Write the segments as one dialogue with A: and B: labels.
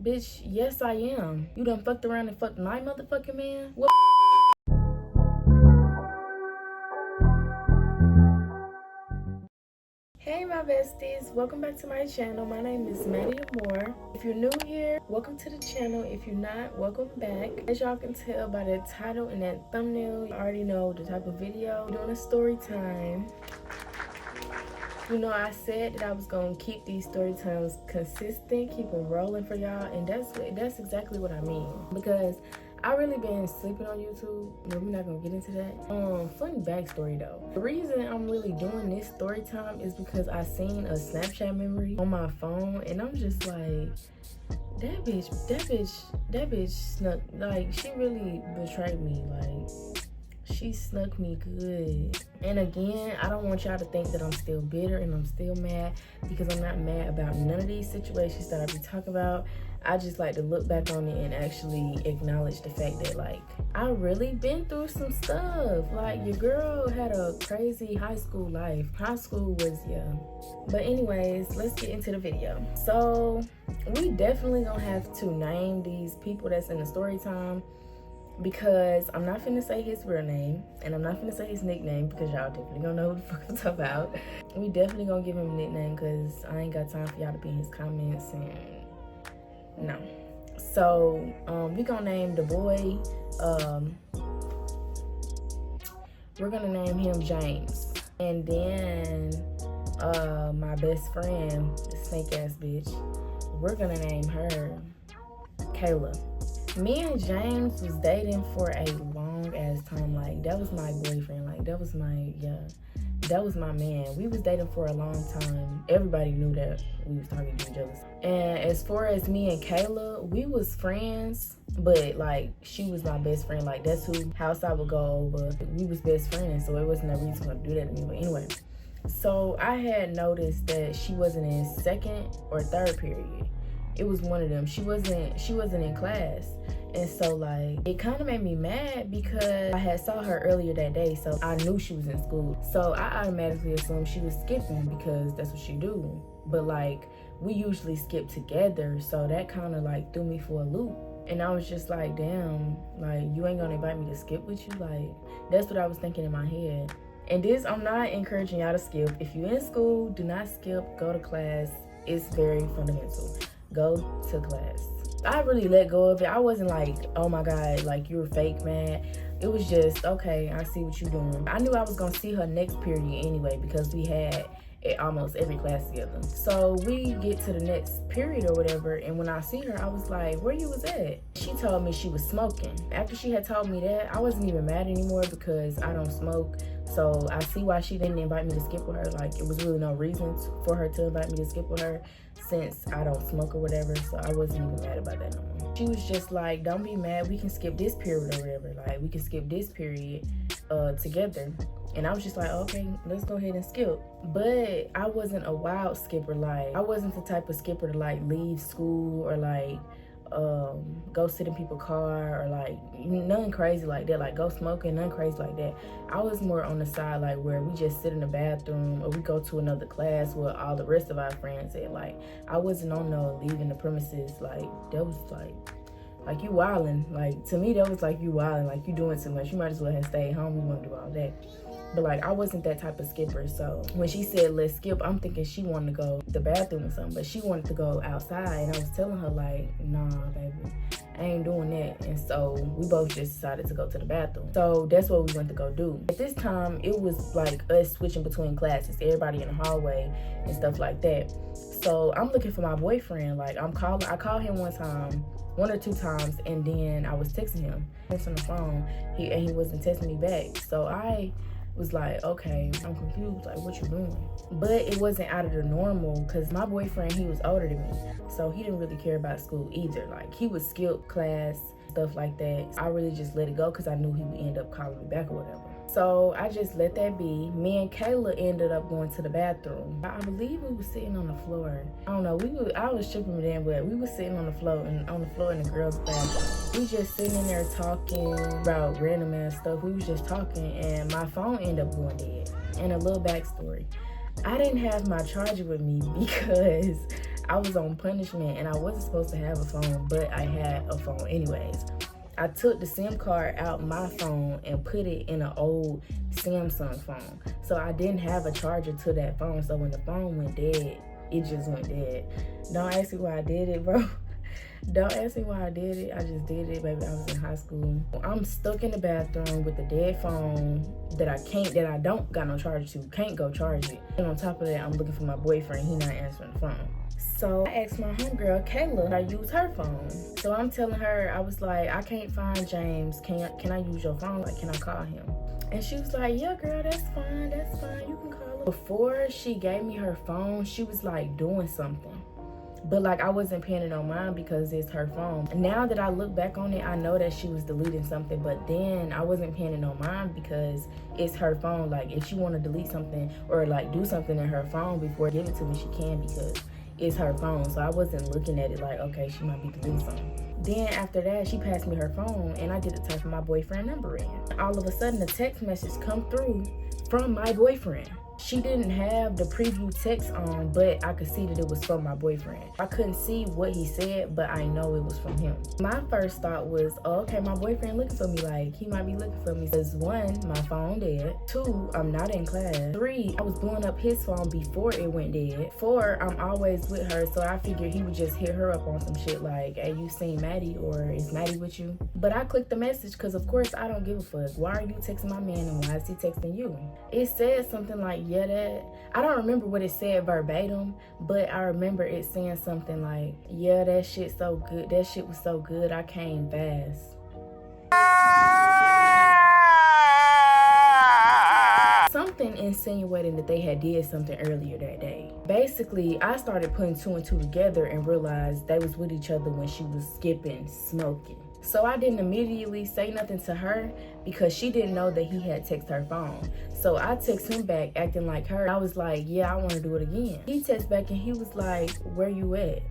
A: Bitch, yes I am. You done fucked around and fucked my motherfucking man? What? Hey my besties, welcome back to my channel. My name is Madi Amor. If you're new here, welcome to the channel. If you're not, welcome back. As y'all can tell by the title and that thumbnail, you already know the type of video. We're doing a story time. You know, I said that I was gonna keep these story times consistent, keep them rolling for y'all, and that's exactly what I mean. Because I really been sleeping on YouTube, but we're not gonna get into that. Funny backstory though. The reason I'm really doing this story time is because I seen a Snapchat memory on my phone, and I'm just like, that bitch snuck, like, she really betrayed me, like, she snuck me good. And again, I don't want y'all to think that I'm still bitter and I'm still mad, because I'm not mad about none of these situations that I be talking about. I just like to look back on it and actually acknowledge the fact that, like, I really been through some stuff. Like, your girl had a crazy high school life. High school was, yeah. But anyways, let's get into the video. So we definitely gonna have to name these people that's in the story time, because I'm not finna say his real name and I'm not finna say his nickname, because y'all definitely gonna know who the fuck I'm talking about. We definitely gonna give him a nickname because I ain't got time for y'all to be in his comments, and no. So we gonna name the boy, we're gonna name him James. And then my best friend, the snake ass bitch, we're gonna name her Kayla. Me and James was dating for a long ass time. Like, that was my boyfriend. Like, that was my, yeah, that was my man. We was dating for a long time. Everybody knew that we was talking to each other. And as far as me and Kayla, we was friends, but like, she was my best friend. Like, that's who house I would go over. We was best friends, so it wasn't no reason to do that to me. But anyway, so I had noticed that she wasn't in second or third period. It was one of them. She wasn't in class. And so, like, it kind of made me mad because I had saw her earlier that day, so I knew she was in school. So I automatically assumed she was skipping because that's what she do. But like, we usually skip together, so that kind of like threw me for a loop. And I was just like, damn, like, you ain't gonna invite me to skip with you? Like, that's what I was thinking in my head. And this, I'm not encouraging y'all to skip. If you're in school, do not skip, go to class. It's very fundamental. Go to class. I really let go of it. I wasn't like, oh my God, like, you're fake mad. It was just, okay, I see what you're doing. I knew I was gonna see her next period anyway, because we had almost every class together. So we get to the next period or whatever, and when I see her, I was like, where you was at? She told me she was smoking. After she had told me that, I wasn't even mad anymore because I don't smoke. So I see why she didn't invite me to skip with her. Like, it was really no reason for her to invite me to skip with her, since I don't smoke or whatever. So I wasn't even mad about that no more. She was just like, don't be mad, we can skip this period or whatever. Like, we can skip this period together. And I was just like, okay, let's go ahead and skip. But I wasn't a wild skipper. Like, I wasn't the type of skipper to like leave school or like go sit in people's car, or like nothing crazy like that, like go smoking, nothing crazy like that. I was more on the side, like, where we just sit in the bathroom or we go to another class where all the rest of our friends at. Like, I wasn't on no leaving the premises. Like, that was like you wildin'. Like, to me, that was like you wildin', like you doing too much. You might as well have stayed home. You want to do all that. But like, I wasn't that type of skipper. So when she said let's skip, I'm thinking she wanted to go to the bathroom or something, but she wanted to go outside. And I was telling her like, nah, baby, I ain't doing that. And so we both just decided to go to the bathroom. So that's what we went to go do. At this time, it was like us switching between classes, everybody in the hallway and stuff like that. So I'm looking for my boyfriend. Like, I called him one or two times, and then I was texting him. He's on the phone, and he wasn't texting me back. So I was like, okay, I'm confused, like, what you doing? But it wasn't out of the normal, because my boyfriend, he was older than me, so he didn't really care about school either. Like, he would skip class, stuff like that. I really just let it go because I knew he would end up calling me back or whatever. So I just let that be. Me and Kayla ended up going to the bathroom. I believe we were sitting on the floor. I don't know, I was tripping then, but we were sitting on the floor in the girls' bathroom. We just sitting in there talking about random ass stuff. We was just talking, and my phone ended up going dead. And a little backstory, I didn't have my charger with me because I was on punishment and I wasn't supposed to have a phone, but I had a phone anyways. I took the SIM card out my phone and put it in an old Samsung phone. So I didn't have a charger to that phone. So when the phone went dead, it just went dead. Don't ask me why I did it, bro. Don't ask me why I did it. I just did it, baby. I was in high school. I'm stuck in the bathroom with the dead phone that I don't got no charger to. Can't go charge it. And on top of that, I'm looking for my boyfriend. He not answering the phone. So I asked my homegirl, Kayla, I use her phone. So I'm telling her, I was like, I can't find James. Can I use your phone? Like, can I call him? And she was like, yeah, girl, that's fine. That's fine. You can call him. Before she gave me her phone, she was like doing something. But like I wasn't paying it on mine because it's her phone. Now that I look back on it, I know that she was deleting something, but then I wasn't paying it on mine because it's her phone. Like if she want to delete something or like do something in her phone before giving it to me, she can because it's her phone. So I wasn't looking at it like, okay, she might be deleting something. Then after that, she passed me her phone and I did the type of my boyfriend number in. All of a sudden, a text message come through from my boyfriend. She didn't have the preview text on, but I could see that it was from my boyfriend. I couldn't see what he said, but I know it was from him. My first thought was, oh, okay, my boyfriend looking for me. Like, he might be looking for me. Because 1, my phone dead. 2, I'm not in class. 3, I was blowing up his phone before it went dead. 4, I'm always with her, so I figured he would just hit her up on some shit like, hey, you seen Maddie, or is Maddie with you? But I clicked the message because, of course, I don't give a fuck. Why are you texting my man and why is he texting you? It said something like, yeah, that. I don't remember what it said verbatim, but I remember it saying something like, yeah, that shit so good. That shit was so good, I came fast. Something insinuating that they had did something earlier that day. Basically, I started putting 2 and 2 together and realized they was with each other when she was skipping, smoking. So I didn't immediately say nothing to her because she didn't know that he had texted her phone. So I text him back acting like her. I was like, yeah, I want to do it again. He texted back and he was like, where you at?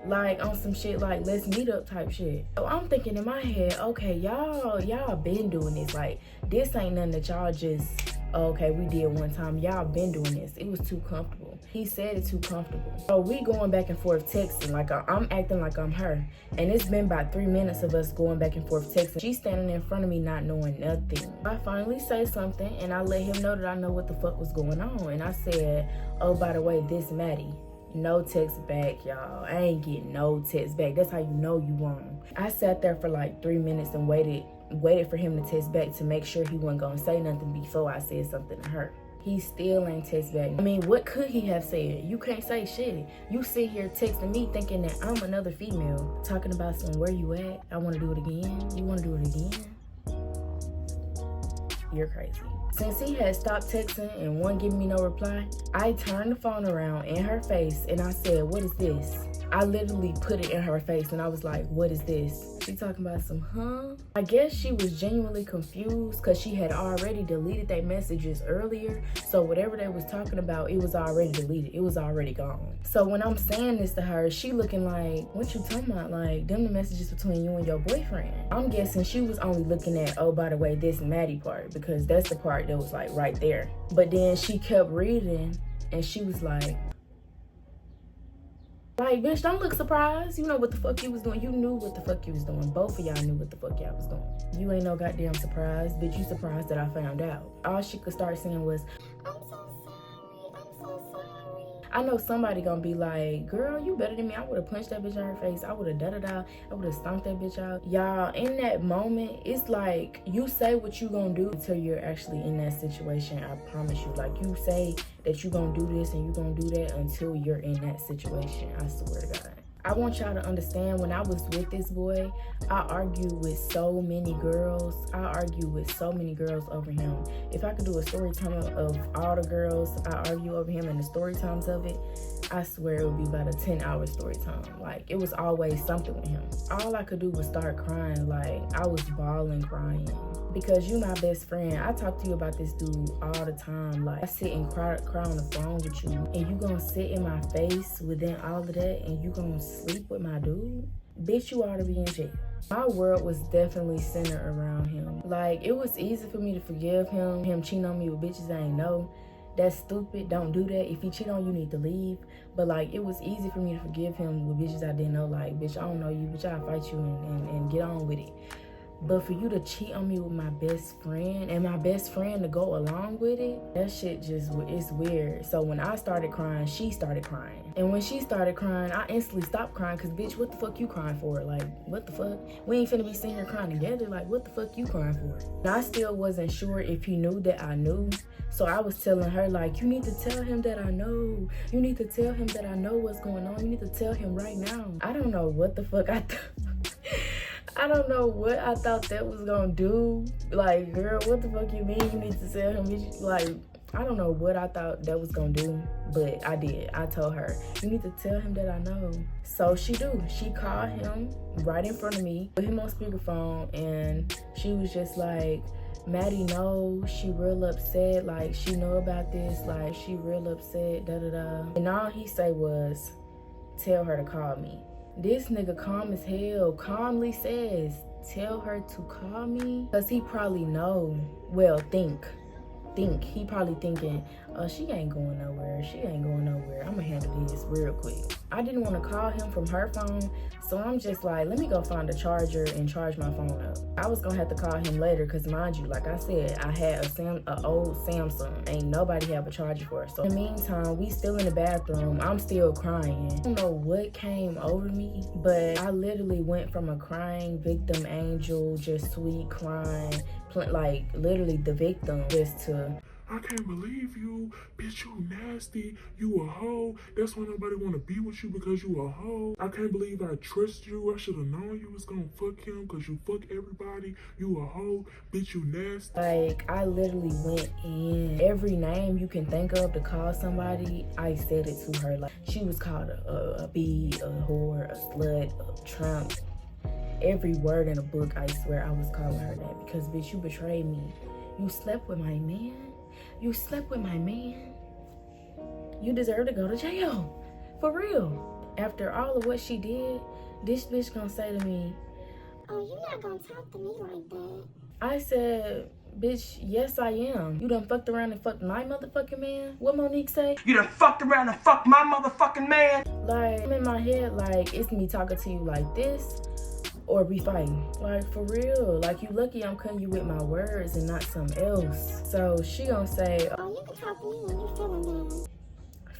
A: Like on some shit like let's meet up type shit. So I'm thinking in my head, okay, y'all been doing this. Like this ain't nothing that y'all just, okay, we did one time. Y'all been doing this. It was too comfortable. He said it too comfortable. So we going back and forth texting. Like I'm acting like I'm her. And it's been about 3 minutes of us going back and forth texting. She's standing in front of me not knowing nothing. I finally say something and I let him know that I know what the fuck was going on. And I said, oh, by the way, this Maddie. No text back, y'all. I ain't getting no text back. That's how you know you wrong. I sat there for like 3 minutes and waited for him to text back to make sure he wasn't gonna say nothing before I said something to her. He still ain't text back. I mean, what could he have said? You can't say shit. You sit here texting me thinking that I'm another female, talking about some where you at? I wanna do it again. You wanna do it again? You're crazy. Since he had stopped texting and wasn't giving me no reply, I turned the phone around in her face and I said, what is this? I literally put it in her face and I was like, what is this? She talking about some, huh? I guess she was genuinely confused because she had already deleted their messages earlier. So whatever they was talking about, it was already deleted. It was already gone. So when I'm saying this to her, she looking like, what you talking about? Like, them the messages between you and your boyfriend. I'm guessing she was only looking at, oh, by the way, this Maddie part, because that's the part that was like right there. But then she kept reading and she was like, bitch, don't look surprised. You know what the fuck you was doing. You knew what the fuck you was doing. Both of y'all knew what the fuck y'all was doing. You ain't no goddamn surprise. Bitch, you surprised that I found out. All she could start saying was, I'm so sorry. I'm so sorry. I know somebody gonna be like, girl, you better than me. I would have punched that bitch in her face. I would have da-da-da. I would have stomped that bitch out. Y'all, in that moment, it's like you say what you gonna do until you're actually in that situation. I promise you. Like, you say that you gonna do this and you gonna do that until you're in that situation. I swear to God. I want y'all to understand, when I was with this boy, I argued with so many girls. I argued with so many girls over him. If I could do a story time of all the girls I argue over him and the story times of it, I swear it would be about a 10-hour story time. Like, it was always something with him. All I could do was start crying. Like, I was bawling crying. Because you my best friend. I talk to you about this dude all the time. Like, I sit and cry on the phone with you, and you gonna sit in my face within all of that, and you gonna sleep with my dude? Bitch, you ought to be in jail. My world was definitely centered around him. Like, it was easy for me to forgive him cheating on me with bitches I ain't know. That's stupid. Don't do that. If he cheat on you, you need to leave. But like, it was easy for me to forgive him with bitches I didn't know. Like, bitch, I don't know you, bitch, I'll fight you and get on with it. But for you to cheat on me with my best friend and my best friend to go along with it, that shit just, it's weird. So when I started crying, she started crying. And when she started crying, I instantly stopped crying because, bitch, what the fuck you crying for? Like, what the fuck? We ain't finna be sitting here crying together. Like, what the fuck you crying for? And I still wasn't sure if he knew that I knew. So I was telling her, like, you need to tell him that I know. You need to tell him that I know what's going on. You need to tell him right now. I don't know what the fuck I don't know what I thought that was gonna do. Like, girl, what the fuck you mean you need to tell him? Bitch? Like, I don't know what I thought that was gonna do, but I did. I told her, you need to tell him that I know. So she do. She called him right in front of me, put him on speakerphone, and she was just like, Maddie, no, she real upset. Like, she know about this. Like, she real upset, da-da-da. And all he say was, tell her to call me. This nigga calm as hell calmly says, tell her to call me. Cause he probably know, well, think. He probably thinking, oh, she ain't going nowhere. She ain't going nowhere. I'ma handle this real quick. I didn't want to call him from her phone. So I'm just like, let me go find a charger and charge my phone up. I was gonna have to call him later because, mind you, like I said, I had a old Samsung. Ain't nobody have a charger for it. So in the meantime, we still in the bathroom. I'm still crying. I don't know what came over me, but I literally went from a crying victim angel, just sweet crying, like literally the victim, just to,
B: I can't believe you, bitch, you nasty, you a hoe, that's why nobody wanna be with you because you a hoe. I can't believe I trust you, I should've known you was gonna fuck him because you fuck everybody, you a hoe, bitch, you nasty.
A: Like, I literally went in. Every name you can think of to call somebody, I said it to her. Like, she was called a bee, a whore, a slut, a tramp. Every word in the book, I swear I was calling her that because, bitch, you betrayed me. You slept with my man. You slept with my man. You deserve to go to jail. For real. After all of what she did, this bitch gonna say to me,
C: oh, you're not gonna talk to me like that.
A: I said, bitch, yes I am. You done fucked around and fucked my motherfucking man? What Monique say?
D: You done fucked around and fucked my motherfucking man?
A: Like, I'm in my head like, it's me talking to you like this, or we fighting. Like, for real. Like, you lucky I'm cutting you with my words and not something else. So she gonna say,
C: oh, you can talk to me when you're feeling better.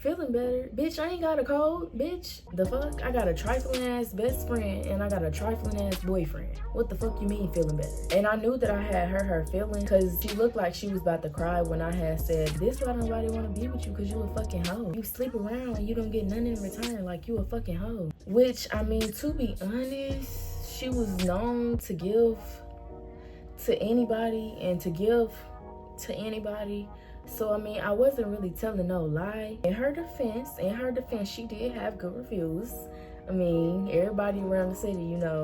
A: Feeling better? Bitch, I ain't got a cold, bitch. The fuck? I got a trifling ass best friend and I got a trifling ass boyfriend. What the fuck you mean feeling better? And I knew that I had hurt her feelings because she looked like she was about to cry when I had said, this why nobody want to be with you because you a fucking hoe. You sleep around and you don't get nothing in return, like you a fucking hoe. Which, I mean, to be honest, she was known to give to anybody and to give to anybody. So, I mean, I wasn't really telling no lie. In her defense, she did have good reviews. I mean, everybody around the city, you know,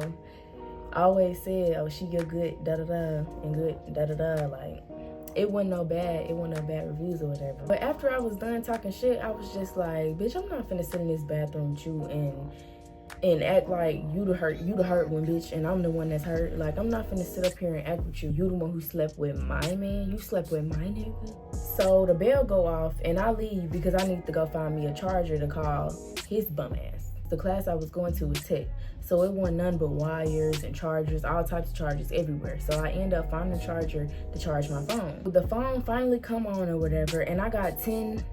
A: always said, oh, she get good da-da-da and good da-da-da. Like, it wasn't no bad reviews or whatever. But after I was done talking shit, I was just like, bitch, I'm not finna sit in this bathroom with you and act like you the hurt one, bitch, and I'm the one that's hurt. Like, I'm not finna sit up here and act with you. You the one who slept with my man. You slept with my nigga. So the bell go off and I leave because I need to go find me a charger to call his bum ass. The class I was going to was tech, so it wasn't none but wires and chargers, all types of chargers everywhere. So I end up finding a charger to charge my phone. The phone finally come on or whatever, and I got 10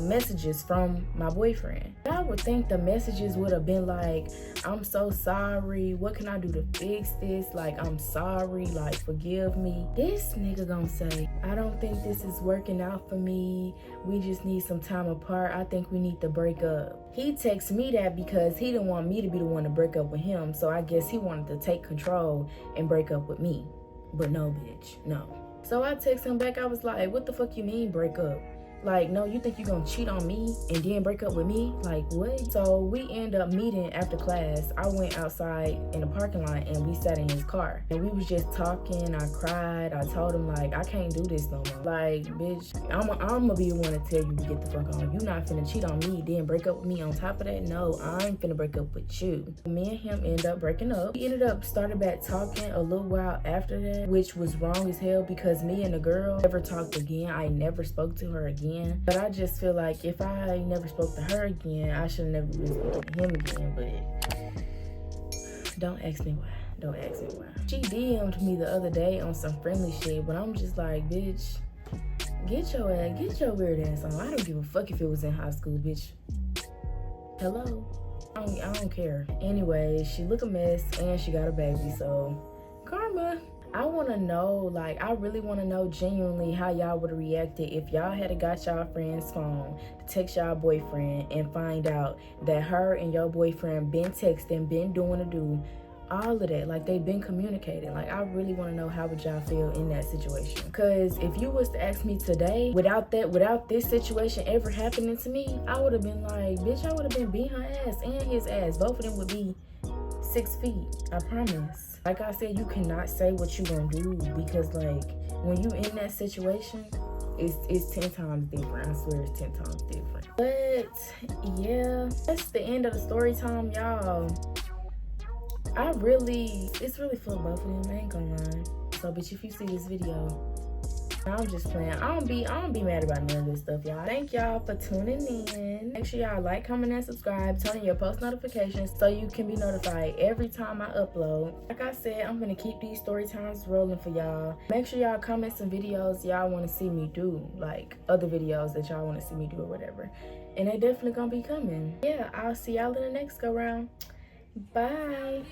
A: messages from my boyfriend. I would think the messages would have been like, I'm so sorry, what can I do to fix this? Like, I'm sorry, like, forgive me. This nigga gonna say, I don't think this is working out for me. We just need some time apart. I think we need to break up. He texted me that because he didn't want me to be the one to break up with him. So I guess he wanted to take control and break up with me. But no, bitch, no. So I text him back. I was like, what the fuck you mean break up? Like, no, you think you gonna cheat on me and then break up with me? Like, what? So we end up meeting after class. I went outside in the parking lot and we sat in his car. And we was just talking. I cried. I told him, like, I can't do this no more. Like, bitch, I'm gonna be the one to tell you to get the fuck on. You not finna cheat on me, then break up with me on top of that? No, I ain't finna break up with you. Me and him ended up breaking up. We ended up started back talking a little while after that, which was wrong as hell because me and the girl never talked again. I never spoke to her again. again. But I just feel like if I never spoke to her again, I should have never been speaking to him again. But don't ask me why. Don't ask me why. She DM'd me the other day on some friendly shit, but I'm just like, bitch, get your weird ass on. I don't give a fuck if it was in high school, bitch. Hello? I don't care. Anyway, she look a mess and she got a baby, so karma. I want to know, like, I really want to know genuinely how y'all would have reacted if y'all had got y'all friend's phone to text y'all boyfriend and find out that her and your boyfriend been texting, been doing a do, all of that, like they been communicating. Like, I really want to know how would y'all feel in that situation. Because if you was to ask me today, without this situation ever happening to me, I would have been like, bitch, I would have been beating her ass and his ass. Both of them would be 6 feet, I promise. Like I said, you cannot say what you gonna do, because like when you in that situation, it's 10 times different. I swear it's 10 times different. But yeah, that's the end of the story time, y'all. It's really for both of them, I ain't gonna lie. So bitch, if you see this video, I'm just playing. I don't be mad about none of this stuff, y'all. Thank y'all for tuning in. Make sure y'all like, comment, and subscribe. Turn on your post notifications so you can be notified every time I upload. Like I said, I'm gonna keep these story times rolling for y'all. Make sure y'all comment some videos y'all want to see me do, like other videos that y'all want to see me do or whatever. And they definitely gonna be coming. Yeah, I'll see y'all in the next go round. Bye.